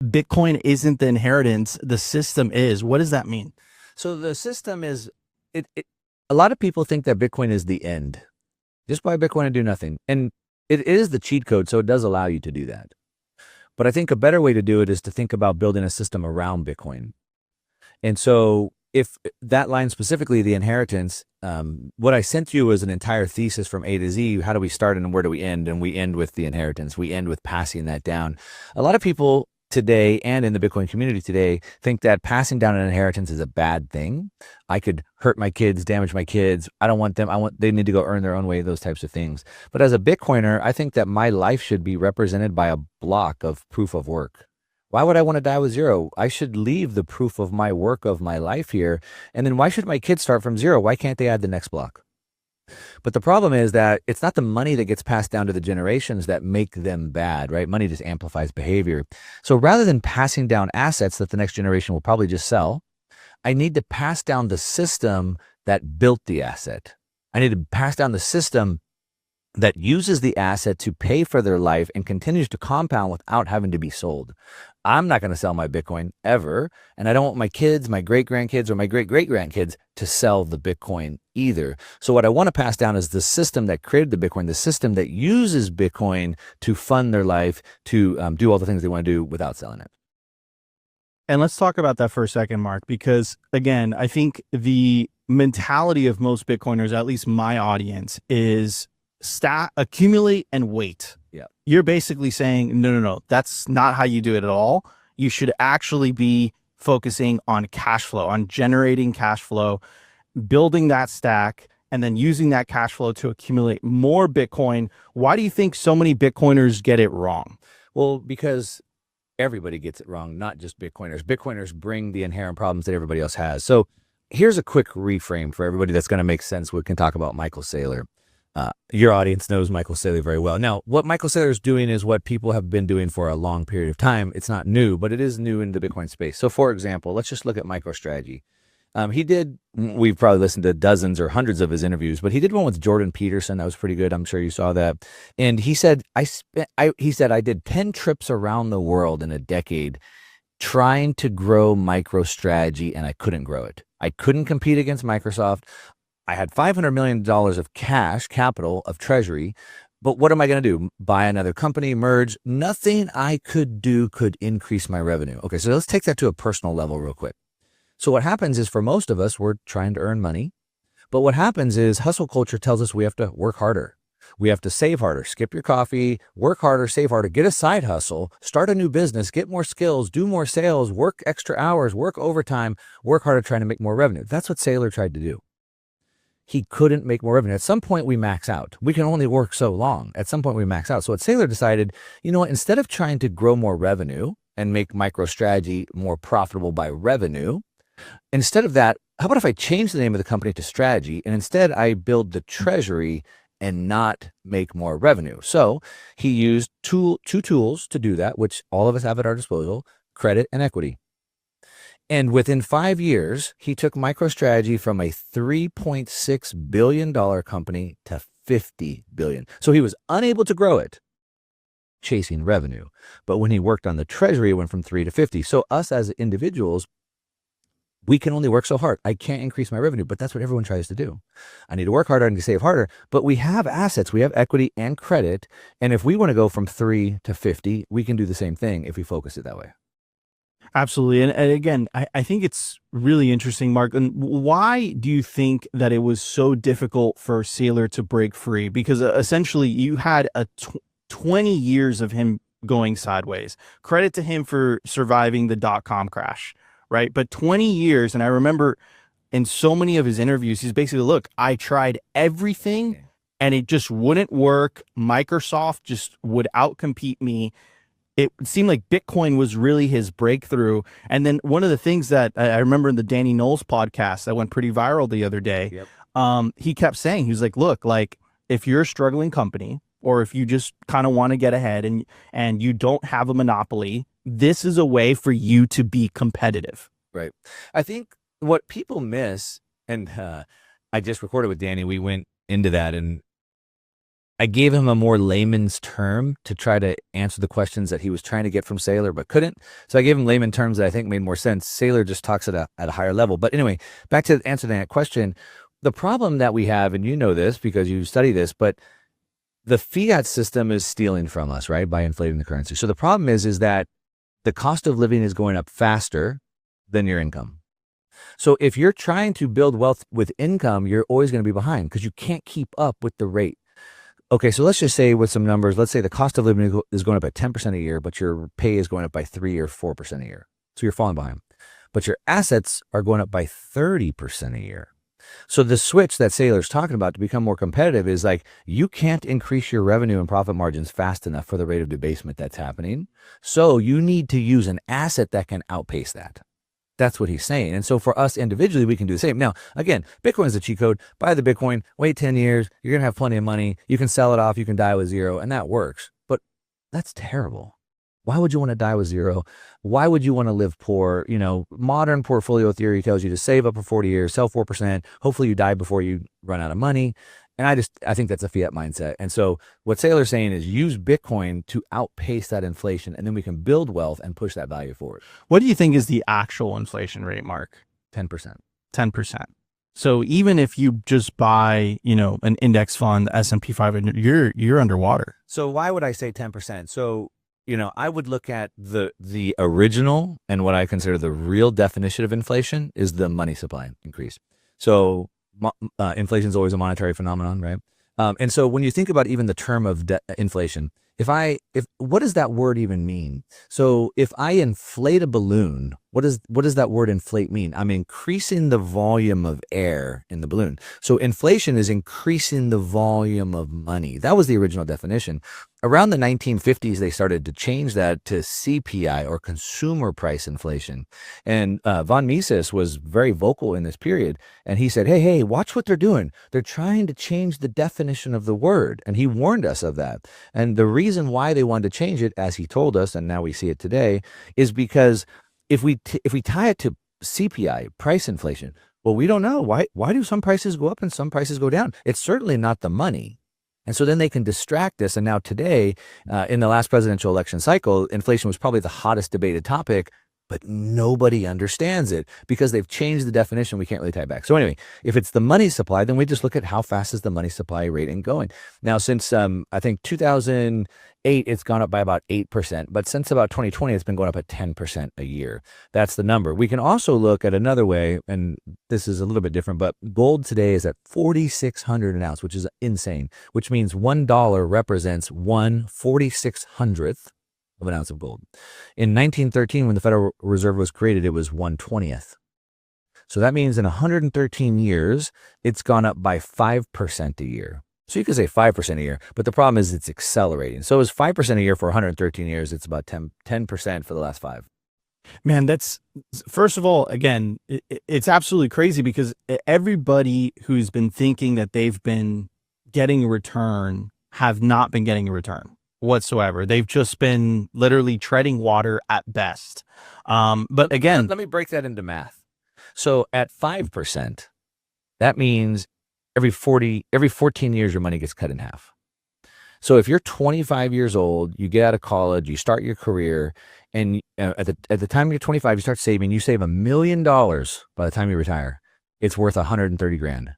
Bitcoin isn't the inheritance, the system is. What does that mean? So the system is, a lot of people think that Bitcoin is the end. Just buy Bitcoin and do nothing. And it is the cheat code, so it does allow you to do that. But I think a better way to do it is to think about building a system around Bitcoin. And so if that line specifically, the inheritance, what I sent you was an entire thesis from A to Z. How do we start and where do we end? And we end with the inheritance. We end with passing that down. A lot of people today and in the Bitcoin community today think that passing down an inheritance is a bad thing. I could hurt my kids, damage my kids. I don't want them. They need to go earn their own way, those types of things. But as a Bitcoiner, I think that my life should be represented by a block of proof of work. Why would I want to die with zero? I should leave the proof of my work of my life here. And then why should my kids start from zero? Why can't they add the next block? But the problem is that it's not the money that gets passed down to the generations that make them bad, right? Money just amplifies behavior. So rather than passing down assets that the next generation will probably just sell, I need to pass down the system that built the asset. I need to pass down the system that uses the asset to pay for their life and continues to compound without having to be sold. I'm not going to sell my Bitcoin ever. And I don't want my kids, my great-grandkids, or my great-great-grandkids to sell the Bitcoin either. So what I want to pass down is the system that created the Bitcoin, the system that uses Bitcoin to fund their life, to do all the things they want to do without selling it. And let's talk about that for a second, Mark, because again, I think the mentality of most Bitcoiners, at least my audience, is accumulate and wait. Yeah. You're basically saying, no, that's not how you do it at all. You should actually be focusing on cash flow, on generating cash flow, building that stack, and then using that cash flow to accumulate more Bitcoin. Why do you think so many Bitcoiners get it wrong? Well, because everybody gets it wrong, not just Bitcoiners. Bitcoiners bring the inherent problems that everybody else has. So here's a quick reframe for everybody that's going to make sense. We can talk about Michael Saylor. Your audience knows Michael Saylor very well. Now, what Michael Saylor is doing is what people have been doing for a long period of time. It's not new, but it is new in the Bitcoin space. So for example, let's just look at MicroStrategy. We've probably listened to dozens or hundreds of his interviews, but he did one with Jordan Peterson. That was pretty good. I'm sure you saw that. And he said, I did 10 trips around the world in a decade trying to grow MicroStrategy, and I couldn't grow it. I couldn't compete against Microsoft. I had $500 million of cash, capital, of treasury, but what am I going to do? Buy another company, merge? Nothing I could do could increase my revenue. Okay, so let's take that to a personal level real quick. So what happens is for most of us, we're trying to earn money, but what happens is hustle culture tells us we have to work harder. We have to save harder, skip your coffee, work harder, save harder, get a side hustle, start a new business, get more skills, do more sales, work extra hours, work overtime, work harder trying to make more revenue. That's what Saylor tried to do. He couldn't make more revenue. At some point we max out. We can only work so long. At some point we max out. So what Saylor decided, you know what, instead of trying to grow more revenue and make MicroStrategy more profitable by revenue, instead of that, how about if I change the name of the company to Strategy and instead I build the treasury and not make more revenue? So he used two tools to do that, which all of us have at our disposal: credit and equity. And within 5 years, he took MicroStrategy from a $3.6 billion company to $50 billion. So he was unable to grow it, chasing revenue. But when he worked on the treasury, it went from 3 to 50. So us as individuals, we can only work so hard. I can't increase my revenue, but that's what everyone tries to do. I need to work harder, I need to save harder, but we have assets, we have equity and credit. And if we want to go from 3 to 50, we can do the same thing if we focus it that way. Absolutely. And again, I think it's really interesting, Mark. And why do you think that it was so difficult for Saylor to break free? Because essentially you had 20 years of him going sideways. Credit to him for surviving the dot-com crash, right? But 20 years, and I remember in so many of his interviews, he's basically, look, I tried everything and it just wouldn't work. Microsoft just would outcompete me. It seemed like Bitcoin was really his breakthrough. And then one of the things that I remember in the Danny Knowles podcast that went pretty viral the other day, he kept saying, he was like, look, like if you're a struggling company or if you just kind of want to get ahead and you don't have a monopoly, this is a way for you to be competitive. Right. I think what people miss, and I just recorded with Danny, we went into that, and I gave him a more layman's term to try to answer the questions that he was trying to get from Saylor, but couldn't. So I gave him layman terms that I think made more sense. Saylor just talks at a higher level. But anyway, back to answering that question. The problem that we have, and you know this because you study this, but the fiat system is stealing from us, right, by inflating the currency. So the problem is that the cost of living is going up faster than your income. So if you're trying to build wealth with income, you're always going to be behind because you can't keep up with the rate. Okay, so let's just say with some numbers, let's say the cost of living is going up at 10% a year, but your pay is going up by 3 or 4% a year. So you're falling behind. But your assets are going up by 30% a year. So the switch that Saylor's talking about to become more competitive is like you can't increase your revenue and profit margins fast enough for the rate of debasement that's happening. So you need to use an asset that can outpace that. That's what he's saying. And so for us individually, we can do the same. Now, again, Bitcoin is a cheat code. Buy the Bitcoin, wait 10 years. You're going to have plenty of money. You can sell it off. You can die with zero, and that works. But that's terrible. Why would you want to die with zero? Why would you want to live poor? You know, modern portfolio theory tells you to save up for 40 years, sell 4%. Hopefully you die before you run out of money. And I think that's a fiat mindset. And so what Saylor's saying is use Bitcoin to outpace that inflation, and then we can build wealth and push that value forward. What do you think is the actual inflation rate, Mark? 10%. 10%. So even if you just buy, an index fund, the S&P 500, you're underwater. So why would I say 10%? So, I would look at the original and what I consider the real definition of inflation is the money supply increase. So inflation is always a monetary phenomenon, right? And so when you think about even the term of inflation, what does that word even mean? So if I inflate a balloon, what does that word inflate mean? I'm increasing the volume of air in the balloon. So inflation is increasing the volume of money. That was the original definition. Around the 1950s, they started to change that to CPI, or consumer price inflation. And von Mises was very vocal in this period. And he said, hey, watch what they're doing. They're trying to change the definition of the word. And he warned us of that. And the reason why they wanted to change it, as he told us, and now we see it today, is because if we tie it to CPI, price inflation, well, we don't know. Why do some prices go up and some prices go down? It's certainly not the money. And so then they can distract us. And now today, in the last presidential election cycle, inflation was probably the hottest debated topic, but nobody understands it because they've changed the definition. We can't really tie it back. So anyway, if it's the money supply, then we just look at how fast is the money supply rate going. Now, since I think 2008, it's gone up by about 8%. But since about 2020, it's been going up at 10% a year. That's the number. We can also look at another way, and this is a little bit different, but gold today is at $4,600 an ounce, which is insane, which means $1 represents 1/4600th of an ounce of gold. In 1913, when the Federal Reserve was created, it was 1/20th. So that means in 113 years, it's gone up by 5% a year. So you could say 5% a year, but the problem is it's accelerating. So it's 5% a year for 113 years. It's about 10% for the last 5. Man, that's, first of all, again, it's absolutely crazy because everybody who's been thinking that they've been getting a return have not been getting a return whatsoever. They've just been literally treading water at best. But again, let me break that into math. So at 5%, that means every 14 years, your money gets cut in half. So if you're 25 years old, you get out of college, you start your career, and at the time you're 25, you start saving, you save $1 million by the time you retire. It's worth 130 grand.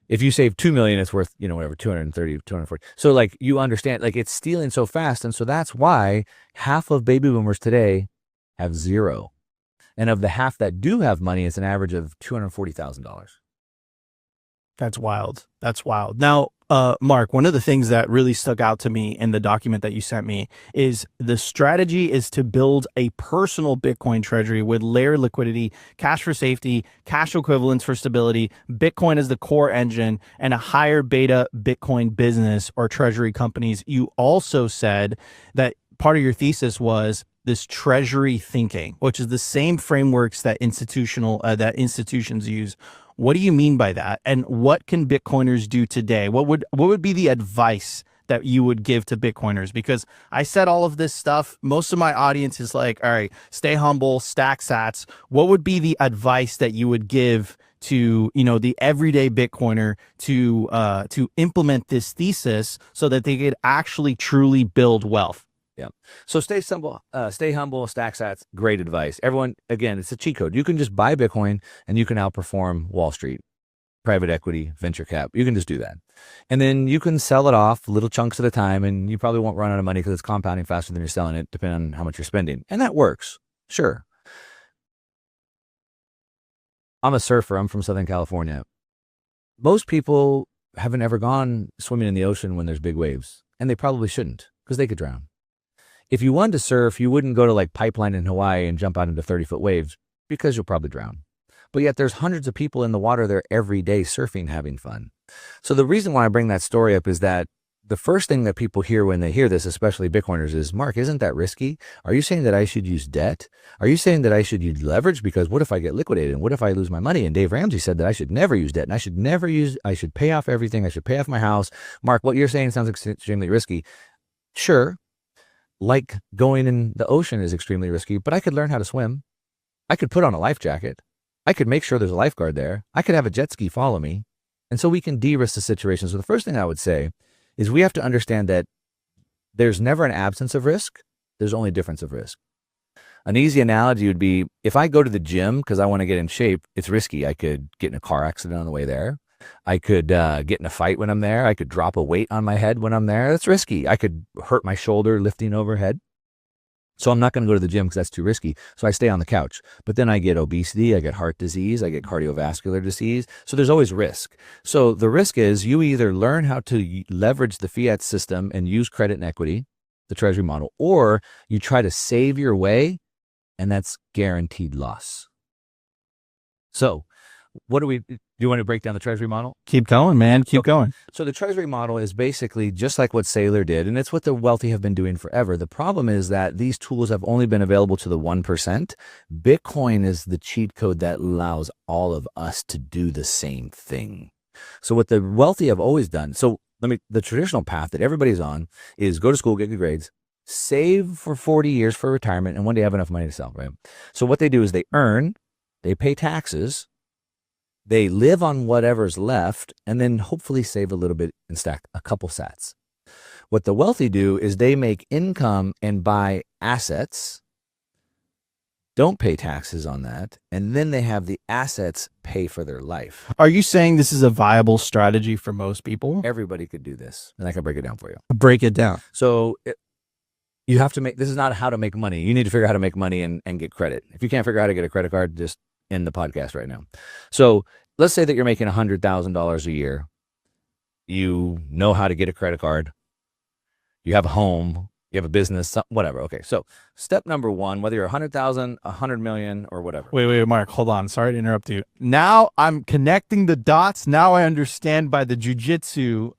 If you save 2 million, it's worth, 230, 240. So like you understand, like it's stealing so fast. And so that's why half of baby boomers today have zero. And of the half that do have money, it's an average of $240,000. That's wild. That's wild. Now, Mark, one of the things that really stuck out to me in the document that you sent me is the strategy is to build a personal Bitcoin treasury with layered liquidity, cash for safety, cash equivalents for stability, Bitcoin as the core engine, and a higher beta Bitcoin business or treasury companies. You also said that part of your thesis was this treasury thinking, which is the same frameworks that institutions use. What do you mean by that? And what can Bitcoiners do today? What would be the advice that you would give to Bitcoiners? Because I said all of this stuff. Most of my audience is like, all right, stay humble, stack sats. What would be the advice that you would give to, the everyday Bitcoiner to implement this thesis so that they could actually truly build wealth. Yeah. So stay humble, stack sats. Great advice. Everyone, again, it's a cheat code. You can just buy Bitcoin and you can outperform Wall Street, private equity, venture cap. You can just do that. And then you can sell it off little chunks at a time, and you probably won't run out of money because it's compounding faster than you're selling it, depending on how much you're spending. And that works. Sure. I'm a surfer. I'm from Southern California. Most people haven't ever gone swimming in the ocean when there's big waves, and they probably shouldn't because they could drown. If you wanted to surf, you wouldn't go to like Pipeline in Hawaii and jump out into 30-foot waves because you'll probably drown. But yet there's hundreds of people in the water there every day surfing, having fun. So the reason why I bring that story up is that the first thing that people hear when they hear this, especially Bitcoiners, is, Mark, isn't that risky? Are you saying that I should use debt? Are you saying that I should use leverage? Because what if I get liquidated? And what if I lose my money? And Dave Ramsey said that I should never use debt, and I should pay off everything. I should pay off my house. Mark, what you're saying sounds extremely risky. Sure. Like going in the ocean is extremely risky, but I could learn how to swim. I could put on a life jacket. I could make sure there's a lifeguard there. I could have a jet ski follow me. And so we can de-risk the situation. So the first thing I would say is we have to understand that there's never an absence of risk. There's only difference of risk. An easy analogy would be if I go to the gym because I want to get in shape, it's risky. I could get in a car accident on the way there. I could get in a fight when I'm there. I could drop a weight on my head when I'm there. That's risky. I could hurt my shoulder lifting overhead. So I'm not going to go to the gym because that's too risky. So I stay on the couch. But then I get obesity, I get heart disease, I get cardiovascular disease. So there's always risk. So the risk is you either learn how to leverage the fiat system and use credit and equity, the treasury model, or you try to save your way, and that's guaranteed loss. So do you want to break down the treasury model? Keep going, man. Keep going. So the treasury model is basically just like what Saylor did, and it's what the wealthy have been doing forever. The problem is that these tools have only been available to the 1%. Bitcoin is the cheat code that allows all of us to do the same thing. So what the wealthy have always done, the traditional path that everybody's on is go to school, get good grades, save for 40 years for retirement, and one day have enough money to sell, right? So what they do is they pay taxes, they live on whatever's left, and then hopefully save a little bit and stack a couple sats. What the wealthy do is they make income and buy assets, don't pay taxes on that, and then they have the assets pay for their life. Are you saying this is a viable strategy for most people? Everybody could do this, and I can break it down for you. Break it down. So you have to this is not how to make money. You need to figure out how to make money and get credit. If you can't figure out how to get a credit card, just end the podcast right now. So let's say that you're making $100,000 a year. You know how to get a credit card. You have a home. You have a business, whatever. Okay. So step number one, whether you're 100,000, 100 million, or whatever. Wait, Mark, hold on. Sorry to interrupt you. Now I'm connecting the dots. Now I understand by the jujitsu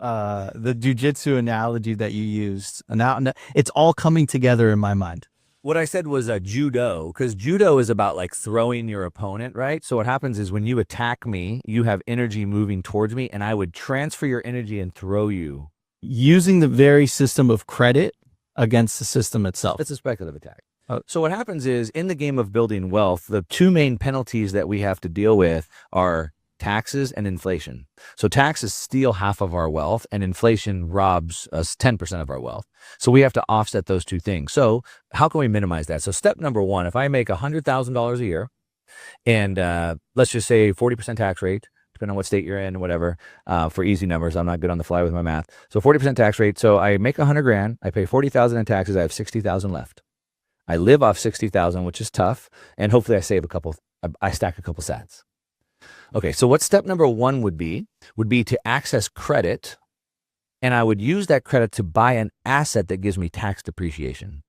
analogy that you used. Now it's all coming together in my mind. What I said was judo, because judo is about like throwing your opponent, right? So what happens is when you attack me, you have energy moving towards me, and I would transfer your energy and throw you. Using the very system of credit against the system itself. It's a speculative attack. So what happens is in the game of building wealth, the two main penalties that we have to deal with are taxes and inflation. So taxes steal half of our wealth, and inflation robs us 10% of our wealth. So we have to offset those two things. So how can we minimize that? So step number one, if I make $100,000 a year and let's just say 40% tax rate, depending on what state you're in, whatever, for easy numbers. I'm not good on the fly with my math. So 40% tax rate. So I make 100 grand. I pay 40,000 in taxes. I have 60,000 left. I live off 60,000, which is tough. And hopefully I save I stack a couple sats. Okay. So what step number one would be to access credit. And I would use that credit to buy an asset that gives me tax depreciation.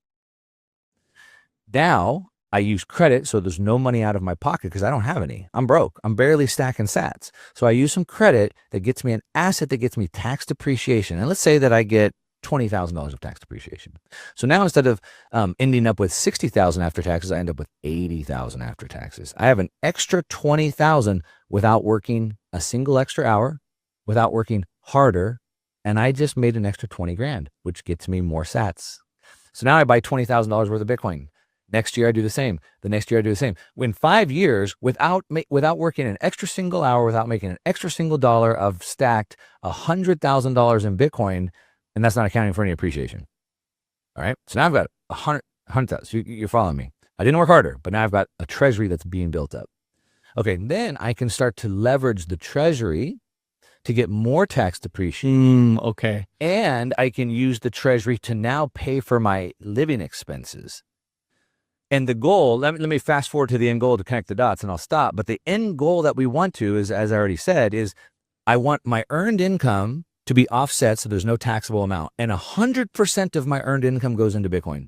Now, I use credit, so there's no money out of my pocket because I don't have any. I'm broke. I'm barely stacking sats. So I use some credit that gets me an asset that gets me tax depreciation. And let's say that I get $20,000 of tax depreciation. So now instead of ending up with $60,000 after taxes, I end up with $80,000 after taxes. I have an extra $20,000 without working a single extra hour, without working harder, and I just made an extra 20 grand, which gets me more sats. So now I buy $20,000 worth of Bitcoin. Next year I do the same. The next year I do the same. In 5 years, without working an extra single hour, without making an extra single dollar, I've stacked $100,000 in Bitcoin, and that's not accounting for any appreciation. All right. So now I've got 100,000. So you're following me. I didn't work harder, but now I've got a treasury that's being built up. Okay. Then I can start to leverage the treasury to get more tax depreciation. Okay. And I can use the treasury to now pay for my living expenses. And the goal, let me fast forward to the end goal to connect the dots and I'll stop. But the end goal that we want to is, as I already said, is I want my earned income to be offset so there's no taxable amount. And 100% of my earned income goes into Bitcoin.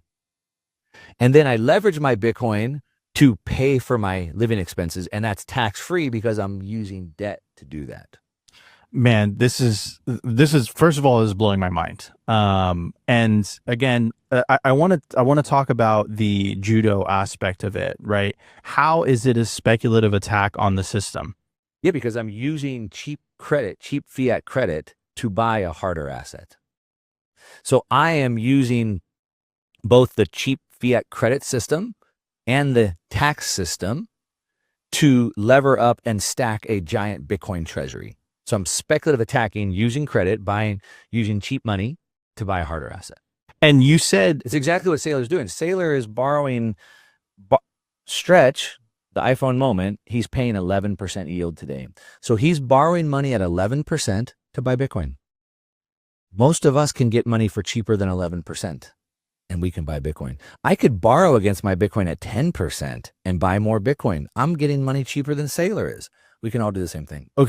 And then I leverage my Bitcoin to pay for my living expenses. And that's tax-free because I'm using debt to do that. Man, this is first of all, is blowing my mind. And again, I want to talk about the judo aspect of it, right? How is it a speculative attack on the system? Yeah, because I'm using cheap fiat credit to buy a harder asset. So I am using both the cheap fiat credit system and the tax system to lever up and stack a giant Bitcoin treasury. So I'm speculative attacking using credit, using cheap money to buy a harder asset. And you said it's exactly what Saylor's doing. Saylor is borrowing Stretch, the iPhone Moment. He's paying 11% yield today. So he's borrowing money at 11% to buy Bitcoin. Most of us can get money for cheaper than 11%, and we can buy Bitcoin. I could borrow against my Bitcoin at 10% and buy more Bitcoin. I'm getting money cheaper than Saylor is. We can all do the same thing. Okay.